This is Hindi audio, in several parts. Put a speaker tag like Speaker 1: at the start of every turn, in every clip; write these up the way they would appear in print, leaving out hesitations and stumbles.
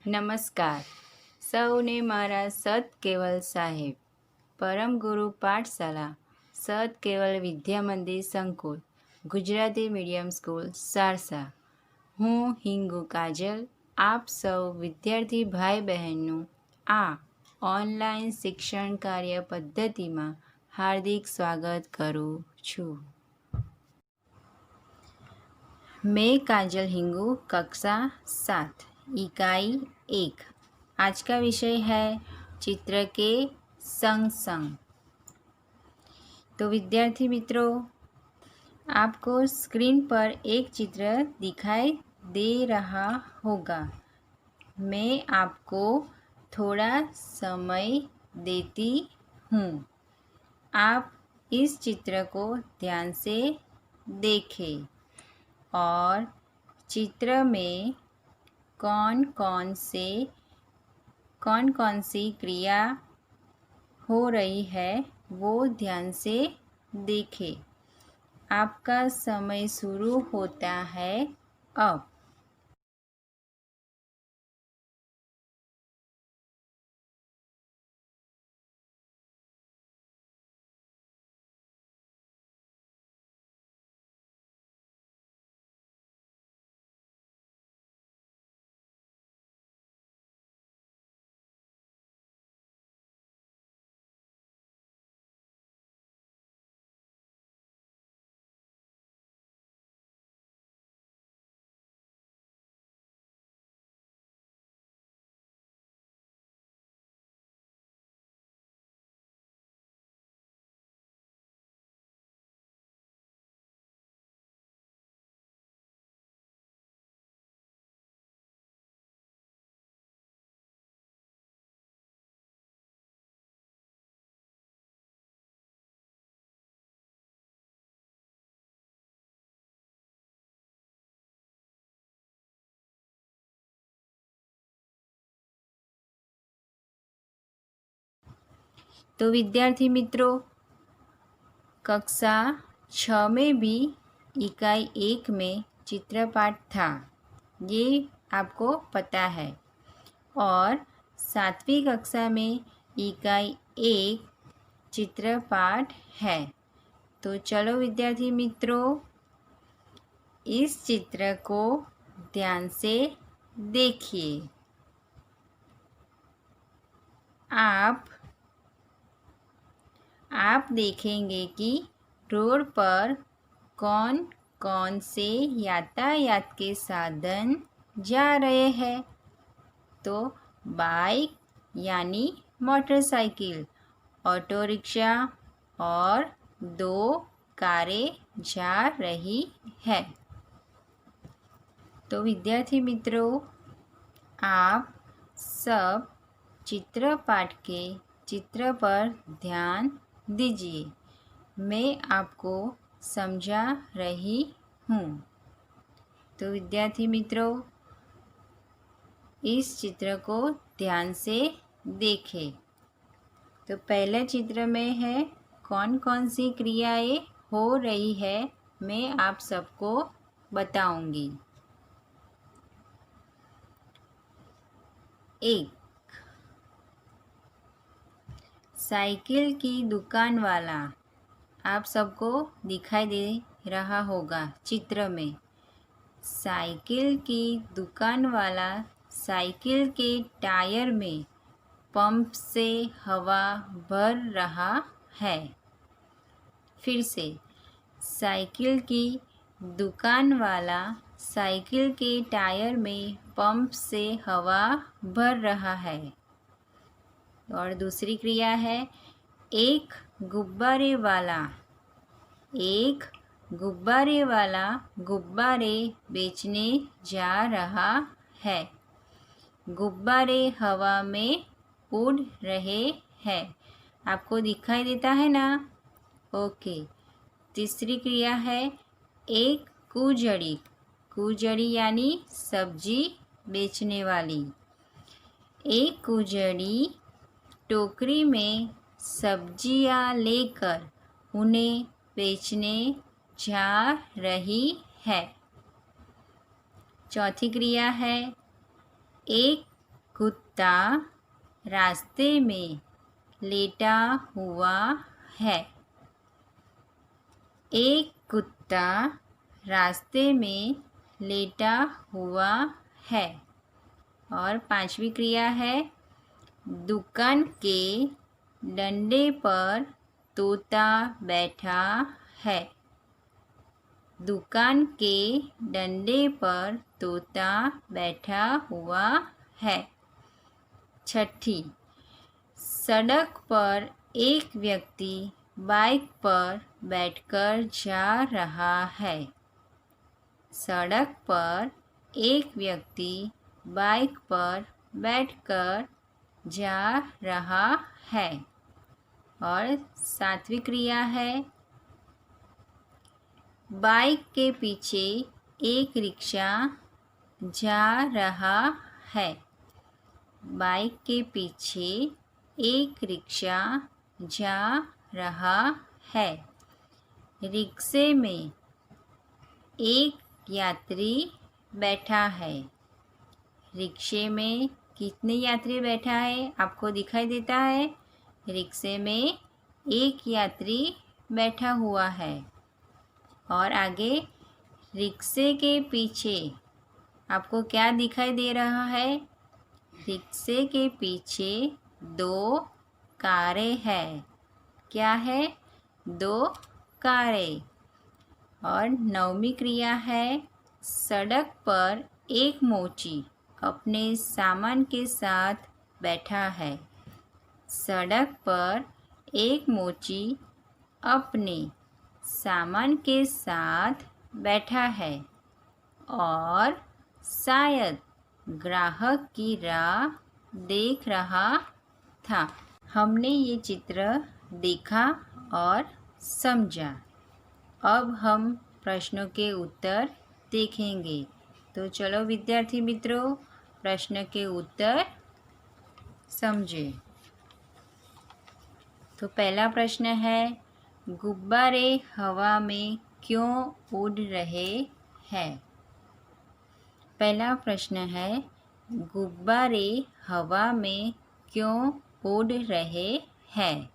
Speaker 1: નમસ્કાર સૌને મારા સત કેવલ સાહેબ પરમ ગુરુ પાઠશાલા સત કેવલ વિદ્યા મંદિર સંકુલ ગુજરાતી મીડિયમ સ્કૂલ સારસા હું હિંગુ કાજલ આપ સૌ વિદ્યાર્થી ભાઈ બહેનનું આ ઓનલાઈન શિક્ષણ કાર્ય પદ્ધતિમાં હાર્દિક સ્વાગત કરું છું। मैं काजल हिंगू कक्षा 7 इकाई 1। आज का विषय है चित्र के संग संग। तो विद्यार्थी मित्रों, आपको स्क्रीन पर एक चित्र दिखाई दे रहा होगा। मैं आपको थोड़ा समय देती हूँ। आप इस चित्र को ध्यान से देखें और चित्र में कौन कौन सी क्रिया हो रही है वो ध्यान से देखें। आपका समय शुरू होता है अब। तो विद्यार्थी मित्रों, कक्षा 6 में भी इकाई 1 में चित्रपाठ था, ये आपको पता है। और 7वीं कक्षा में इकाई 1 चित्रपाठ है। तो चलो विद्यार्थी मित्रों, इस चित्र को ध्यान से देखिए। आप देखेंगे कि रोड पर कौन कौन से यातायात के साधन जा रहे हैं। तो बाइक यानी मोटरसाइकिल, ऑटो रिक्शा और 2 कारें जा रही है। तो विद्यार्थी मित्रों, आप सब चित्रपाठ के चित्र पर ध्यान दीजिए। मैं आपको समझा रही हूँ। तो विद्यार्थी मित्रों, इस चित्र को ध्यान से देखें। तो पहले चित्र में है कौन कौन सी क्रियाएं हो रही है, मैं आप सबको बताऊंगी। 1, साइकिल की दुकान वाला। आप सबको दिखाई दे रहा होगा चित्र में। साइकिल की दुकान वाला साइकिल के टायर में पंप से हवा भर रहा है। फिर से, साइकिल की दुकान वाला साइकिल के टायर में पंप से हवा भर रहा है। और दूसरी क्रिया है एक गुब्बारे वाला गुब्बारे बेचने जा रहा है। गुब्बारे हवा में उड़ रहे हैं। आपको दिखाई देता है ना? ओके। तीसरी क्रिया है एक कुजड़ी यानी सब्जी बेचने वाली। एक कुजड़ी टोकरी में सब्जियां लेकर उन्हें बेचने जा रही है। चौथी क्रिया है एक कुत्ता रास्ते में लेटा हुआ है। एक कुत्ता रास्ते में लेटा हुआ है। और पांचवी क्रिया है, दुकान के डंडे पर तोता बैठा है। दुकान के डंडे पर तोता बैठा हुआ है। छठी, सड़क पर एक व्यक्ति बाइक पर बैठकर जा रहा है। सड़क पर एक व्यक्ति बाइक पर बैठकर जा रहा है। और सातवीं क्रिया है, बाइक के पीछे एक रिक्शा जा रहा है। बाइक के पीछे एक रिक्शा जा रहा है। रिक्शे में एक यात्री बैठा है। रिक्शे में कितने यात्री बैठा है आपको दिखाई देता है? रिक्शे में एक यात्री बैठा हुआ है। और आगे रिक्शे के पीछे आपको क्या दिखाई दे रहा है? रिक्शे के पीछे दो कारें हैं। क्या है? दो कारें। और नौवीं क्रिया है, सड़क पर एक मोची अपने सामान के साथ बैठा है। सड़क पर एक मोची अपने सामान के साथ बैठा है और शायद ग्राहक की राह देख रहा था। हमने ये चित्र देखा और समझा। अब हम प्रश्नों के उत्तर देखेंगे। तो चलो विद्यार्थी मित्रों, प्रश्न के उत्तर समझें। तो पहला प्रश्न है, गुब्बारे हवा में क्यों उड़ रहे हैं? पहला प्रश्न है, गुब्बारे हवा में क्यों उड़ रहे हैं?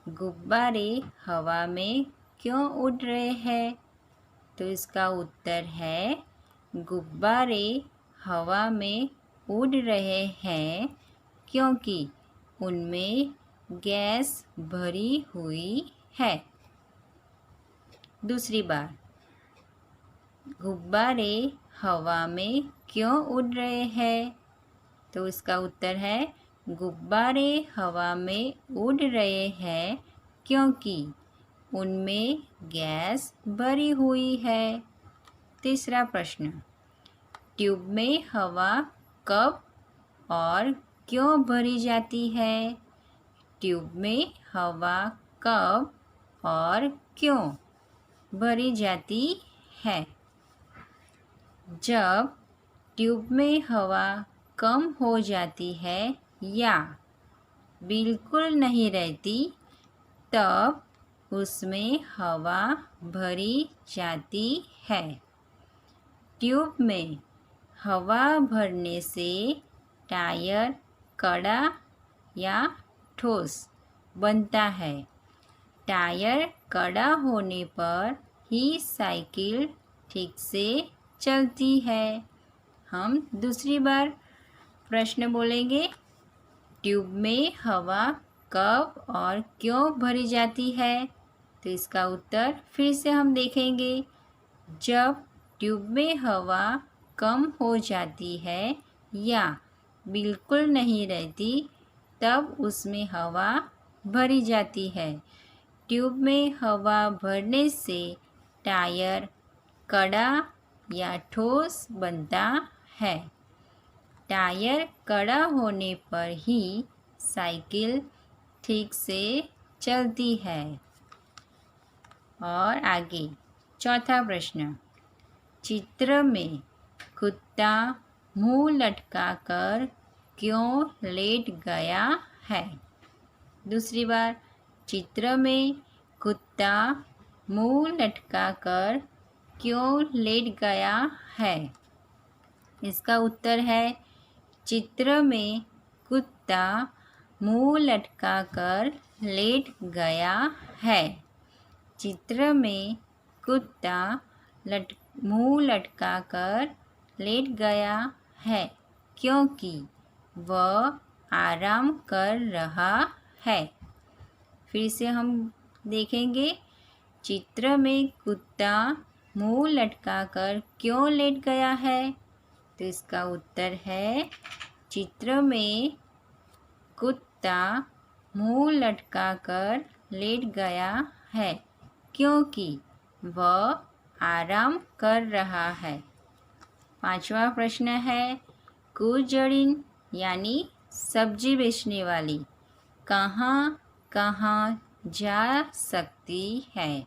Speaker 1: गुब्बारे हवा में क्यों उड़ रहे हैं? तो इसका उत्तर है, गुब्बारे हवा में उड़ रहे हैं क्योंकि उनमें गैस भरी हुई है। दूसरी बार, गुब्बारे हवा में क्यों उड़ रहे हैं? तो इसका उत्तर है, गुब्बारे हवा में उड़ रहे हैं क्योंकि उनमें गैस भरी हुई है। तीसरा प्रश्न, ट्यूब में हवा कब और क्यों भरी जाती है? ट्यूब में हवा कब और क्यों भरी जाती है? जब ट्यूब में हवा कम हो जाती है या बिल्कुल नहीं रहती, तब उसमें हवा भरी जाती है। ट्यूब में हवा भरने से टायर कड़ा या ठोस बनता है। टायर कड़ा होने पर ही साइकिल ठीक से चलती है। हम दूसरी बार प्रश्न बोलेंगे, ट्यूब में हवा कब और क्यों भरी जाती है? तो इसका उत्तर फिर से हम देखेंगे। जब ट्यूब में हवा कम हो जाती है या बिल्कुल नहीं रहती, तब उसमें हवा भरी जाती है। ट्यूब में हवा भरने से टायर कड़ा या ठोस बनता है। टायर कड़ा होने पर ही साइकिल ठीक से चलती है। और आगे चौथा प्रश्न, चित्र में कुत्ता मुंह लटकाकर क्यों लेट गया है? दूसरी बार, चित्र में कुत्ता मुंह लटकाकर क्यों लेट गया है? इसका उत्तर है, चित्र में कुत्ता मुंह लटकाकर लेट गया है। चित्र में कुत्ता मुंह लटकाकर लेट गया है क्योंकि वह आराम कर रहा है। फिर से हम देखेंगे, चित्र में कुत्ता मुंह लटकाकर क्यों लेट गया है? तो इसका उत्तर है, चित्र में कुत्ता मुंह लटकाकर लेट गया है क्योंकि वह आराम कर रहा है। 5वां प्रश्न है, कुजड़िन यानी सब्जी बेचने वाली कहाँ कहाँ जा सकती है?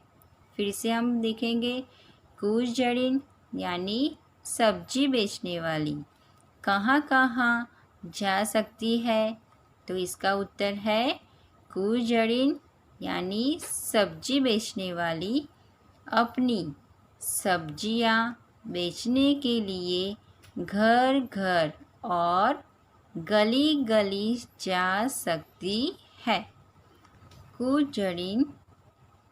Speaker 1: फिर से हम देखेंगे, कुजड़िन यानी सब्जी बेचने वाली कहाँ कहाँ जा सकती है? तो इसका उत्तर है, कुजड़िन यानी सब्जी बेचने वाली अपनी सब्जियां बेचने के लिए घर घर और गली गली जा सकती है। कुजड़िन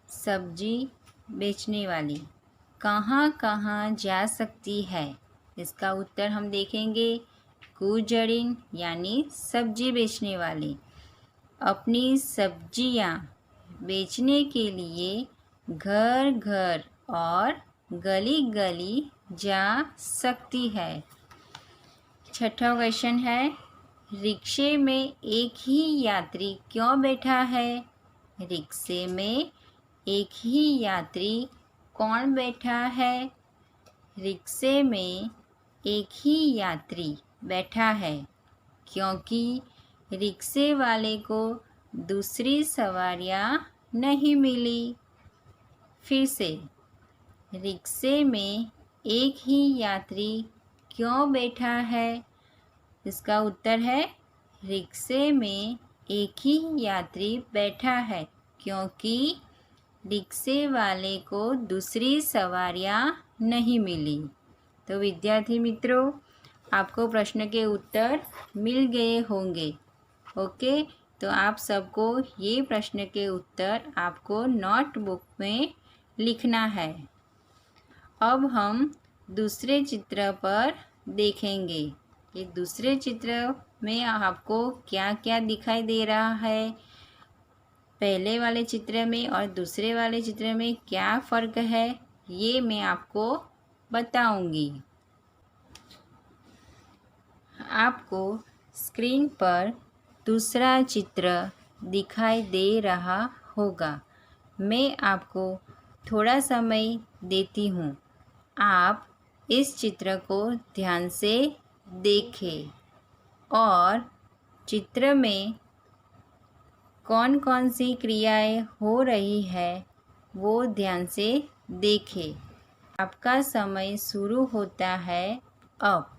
Speaker 1: सब्जी बेचने वाली कहाँ कहाँ जा सकती है? इसका उत्तर हम देखेंगे, कुजड़िन यानी सब्जी बेचने वाली अपनी सब्जियां बेचने के लिए घर घर और गली गली जा सकती है। 6वां क्वेश्चन है, रिक्शे में एक ही यात्री क्यों बैठा है? रिक्शे में एक ही यात्री कौन बैठा है? रिक्शे में एक ही यात्री बैठा है क्योंकि रिक्शे वाले को दूसरी सवारियां नहीं मिली। फिर से, रिक्शे में एक ही यात्री क्यों बैठा है? इसका उत्तर है, रिक्शे में एक ही यात्री बैठा है क्योंकि रिक्शे वाले को दूसरी सवारियां नहीं मिली। तो विद्यार्थी मित्रों, आपको प्रश्न के उत्तर मिल गए होंगे। ओके, तो आप सबको ये प्रश्न के उत्तर आपको नोटबुक में लिखना है। अब हम दूसरे चित्र पर देखेंगे। ये दूसरे चित्र में आपको क्या क्या दिखाई दे रहा है, पहले वाले चित्र में और दूसरे वाले चित्र में क्या फ़र्क है, ये मैं आपको बताऊंगी। आपको स्क्रीन पर दूसरा चित्र दिखाई दे रहा होगा। मैं आपको थोड़ा समय देती हूँ, आप इस चित्र को ध्यान से देखें और चित्र में कौन कौन सी क्रियाएं हो रही है वो ध्यान से देखें। आपका समय शुरू होता है अब।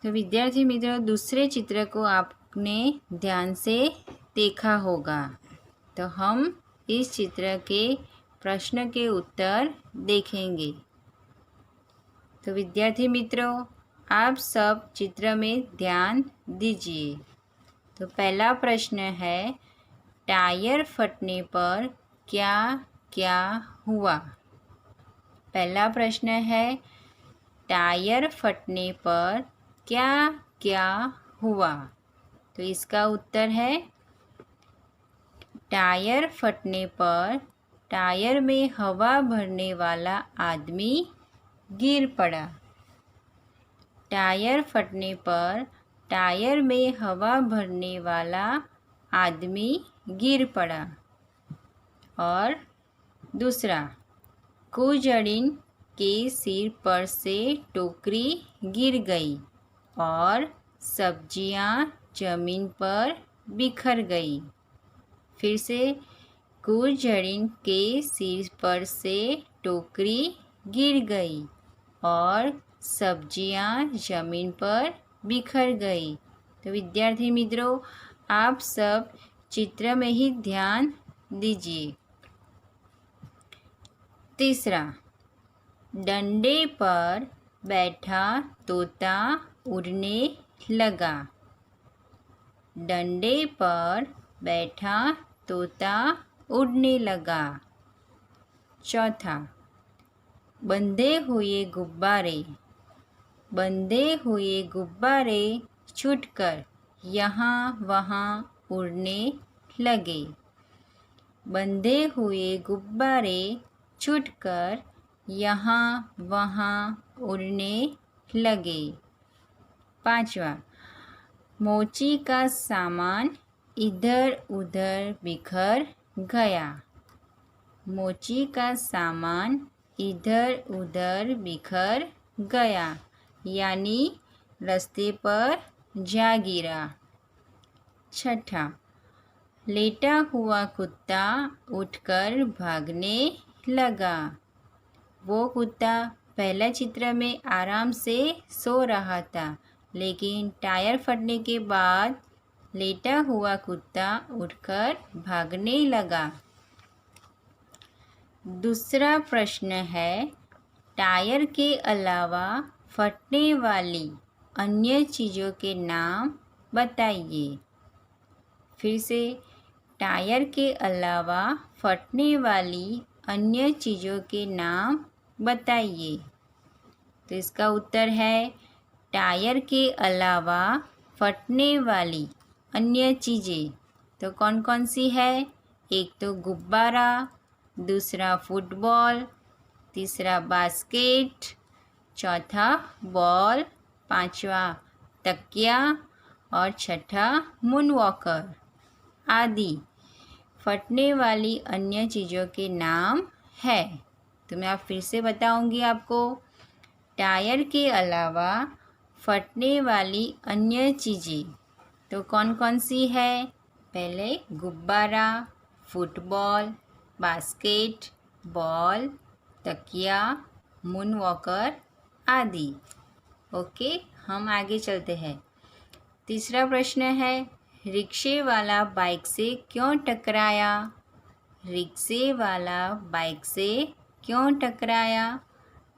Speaker 1: तो विद्यार्थी मित्रों, दूसरे चित्र को आपने ध्यान से देखा होगा। तो हम इस चित्र के प्रश्न के उत्तर देखेंगे। तो विद्यार्थी मित्रों, आप सब चित्र में ध्यान दीजिए। तो पहला प्रश्न है, टायर फटने पर क्या क्या हुआ? पहला प्रश्न है, टायर फटने पर क्या क्या हुआ? तो इसका उत्तर है, टायर फटने पर टायर में हवा भरने वाला आदमी गिर पड़ा। टायर फटने पर टायर में हवा भरने वाला आदमी गिर पड़ा। और दूसरा, कुजड़िन के सिर पर से टोकरी गिर गई और सब्जियां जमीन पर बिखर गई। फिर से, कुजड़िन के सिर पर से टोकरी गिर गई और सब्जियां जमीन पर बिखर गई। तो विद्यार्थी मित्रों, आप सब चित्र में ही ध्यान दीजिए। तीसरा, डंडे पर बैठा तोता उड़ने लगा। डंडे पर बैठा तोता उड़ने लगा। चौथा, बंधे हुए गुब्बारे छूटकर यहाँ वहाँ उड़ने लगे। बंधे हुए गुब्बारे छूटकर यहाँ वहाँ उड़ने लगे। पांचवा, मोची का सामान इधर उधर बिखर गया। मोची का सामान इधर उधर बिखर गया, यानी रास्ते पर जा गिरा। छठा, लेटा हुआ कुत्ता उठकर भागने लगा। वो कुत्ता पहला चित्र में आराम से सो रहा था, लेकिन टायर फटने के बाद लेटा हुआ कुत्ता उठकर भागने लगा। दूसरा प्रश्न है, टायर के अलावा फटने वाली अन्य चीज़ों के नाम बताइए। फिर से, टायर के अलावा फटने वाली अन्य चीज़ों के नाम बताइए। तो इसका उत्तर है, टायर के अलावा फटने वाली अन्य चीज़ें तो कौन कौन सी है? एक तो गुब्बारा, दूसरा फुटबॉल, तीसरा बास्केट, चौथा बॉल, पांचवा तकिया और छठा मूनवॉकर आदि फटने वाली अन्य चीज़ों के नाम है। तो मैं फिर से बताऊंगी आपको। टायर के अलावा फटने वाली अन्य चीज़ें तो कौन कौन सी है? पहले गुब्बारा, फुटबॉल, बास्केट, बॉल, तकिया, मूनवॉकर आदि। ओके, हम आगे चलते हैं। तीसरा प्रश्न है, रिक्शे वाला बाइक से क्यों टकराया? रिक्शे वाला बाइक से क्यों टकराया?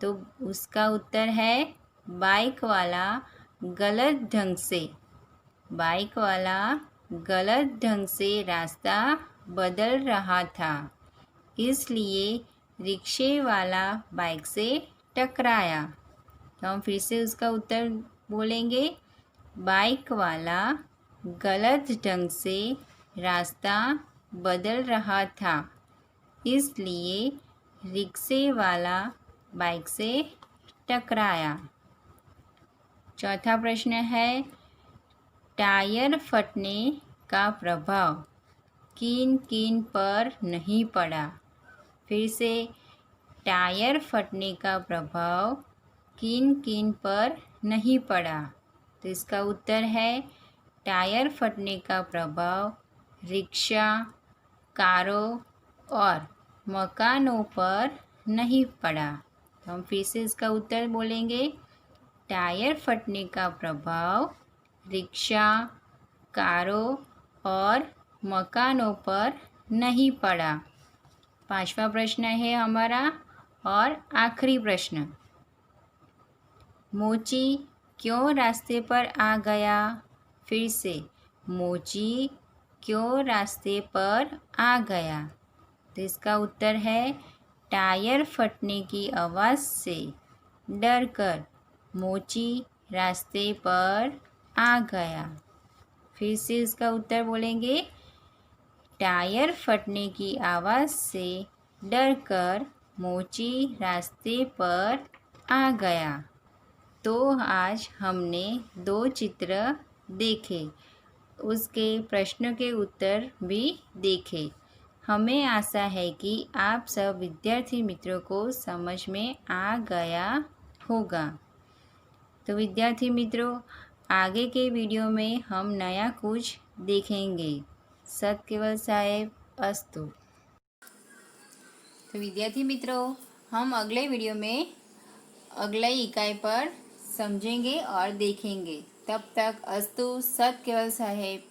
Speaker 1: तो उसका उत्तर है, बाइक वाला गलत ढंग से रास्ता बदल रहा था, इसलिए रिक्शे वाला बाइक से टकराया। तो हम फिर से उसका उत्तर बोलेंगे, बाइक वाला गलत ढंग से रास्ता बदल रहा था, इसलिए रिक्शे वाला बाइक से टकराया। चौथा प्रश्न है, टायर फटने का प्रभाव किन किन पर नहीं पड़ा? फिर से, टायर फटने का प्रभाव किन किन पर नहीं पड़ा? तो इसका उत्तर है, टायर फटने का प्रभाव रिक्शा, कारों और मकानों पर नहीं पड़ा। तो हम फिर से इसका उत्तर बोलेंगे, टायर फटने का प्रभाव रिक्शा, कारों और मकानों पर नहीं पड़ा, 5वां प्रश्न है हमारा और आखिरी प्रश्न, मोची क्यों रास्ते पर आ गया? फिर से, मोची क्यों रास्ते पर आ गया? तो इसका उत्तर है टायर फटने की आवाज़ से डरकर मोची रास्ते पर आ गया। फिर से इसका उत्तर बोलेंगे, टायर फटने की आवाज़ से डरकर मोची रास्ते पर आ गया। तो आज हमने 2 चित्र देखे, उसके प्रश्न के उत्तर भी देखे। हमें आशा है कि आप सब विद्यार्थी मित्रों को समझ में आ गया होगा। तो विद्यार्थी मित्रों, आगे के वीडियो में हम नया कुछ देखेंगे। सत केवल साहेब अस्तु। तो विद्यार्थी मित्रों, हम अगले वीडियो में अगले इकाई पर समझेंगे और देखेंगे। तब तक अस्तु। सत केवल साहेब।